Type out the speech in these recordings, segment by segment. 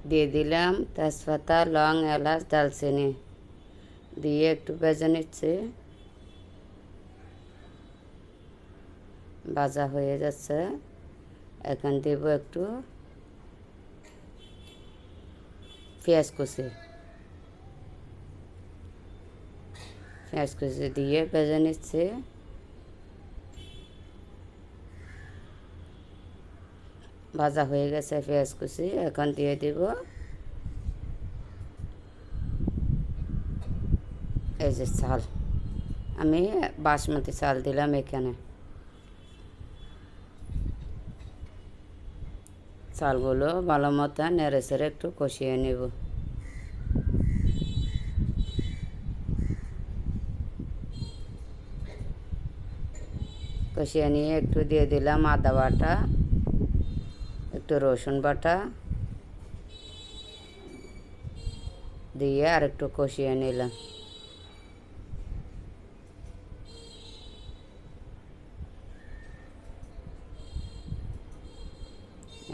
দিয়ে দিলাম তেজপাতা, লং, এলাচ, দালচিনি দিয়ে একটু ভেজে নিচ্ছি। ভাজা হয়ে যাচ্ছে। এখন দেব একটু পেঁয়াজ কুচি। পেঁয়াজ কুচি দিয়ে ভেজে নিচ্ছি। ভাজা হয়ে গেছে পেঁয়াজ কুচি। এখন দিয়ে দেব এই যে চাল। আমি বাসমতি চাল দিলাম এখানে। চালগুলো ভালো মতো নেড়ে চেড়ে একটু কষিয়ে নেব। কষিয়ে নিয়ে একটু দিয়ে দিলাম আদা বাটা, একটু রসুন বাটা দিয়ে আর একটু কষিয়ে নিলাম।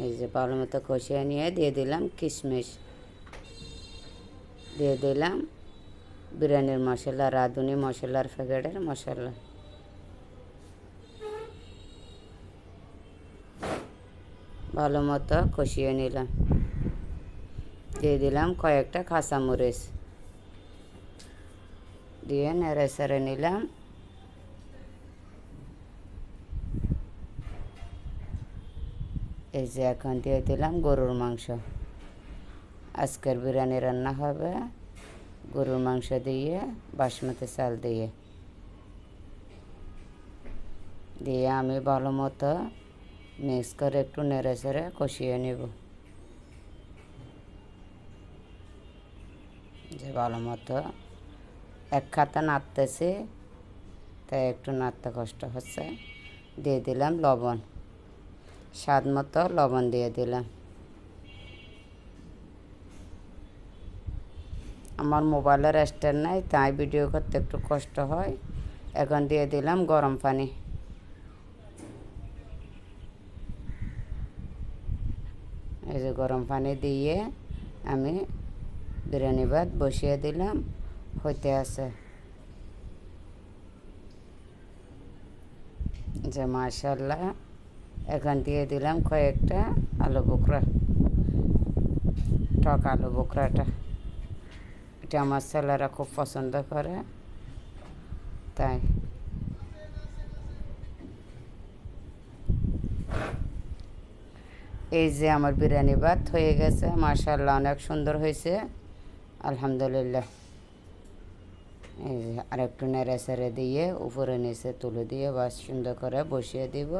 এই যে ভালো মতো কষিয়ে নিয়ে দিয়ে দিলাম কিশমিশ, দিয়ে দিলাম বিরিয়ানির মশলা, রাঁধুনি মশলার প্যাকেটের মশলা। ভালো মতো কষিয়ে নিলাম। দিয়ে দিলাম কয়েকটা কাঁচামরিচ দিয়ে নেড়ে চেড়ে নিলাম। এই যে এখন দিয়ে দিলাম গরুর মাংস। আজকের বিরিয়ানি রান্না হবে গরুর মাংস দিয়ে, বাসমতি চাল দিয়ে। দিয়ে আমি ভালো মতো মিক্স করে একটু নেড়ে চেড়ে কষিয়ে নেব। যে ভালো মতো এক খাতা নাড়তেছি, তাই একটু নাড়তে কষ্ট হচ্ছে। দিয়ে দিলাম লবণ, স্বাদ মতো লবণ দিয়ে দিলাম। আমার মোবাইলের স্ট্যান্ড নাই, তাই ভিডিও করতে একটু কষ্ট হয়। এখন দিয়ে দিলাম গরম পানি। এই যে গরম পানি দিয়ে আমি বিরিয়ানি ভাত বসিয়ে দিলাম, হইতে আছে। যে মাশাআল্লাহ। এখন দিয়ে দিলাম কয়েকটা আলু বোখরা, টক আলু বোখরাটা। এটা আমার ছেলেরা খুব পছন্দ করে, তাই। এই যে আমার বিরিয়ানি ভাত হয়ে গেছে, মাশাআল্লাহ অনেক সুন্দর হয়েছে, আলহামদুলিল্লাহ। এই যে আর একটু নেড়ে চেড়ে দিয়ে উপরে নিচে তুলে দিয়ে বাস সুন্দর করে বসিয়ে দিব।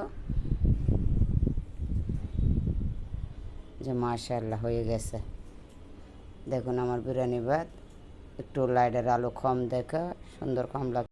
যে মাশাআল্লাহ হয়ে গেছে। দেখুন আমার বিরিয়ানি ভাত। একটু লাইটের আলো কম দেখে সুন্দর কম লাগে।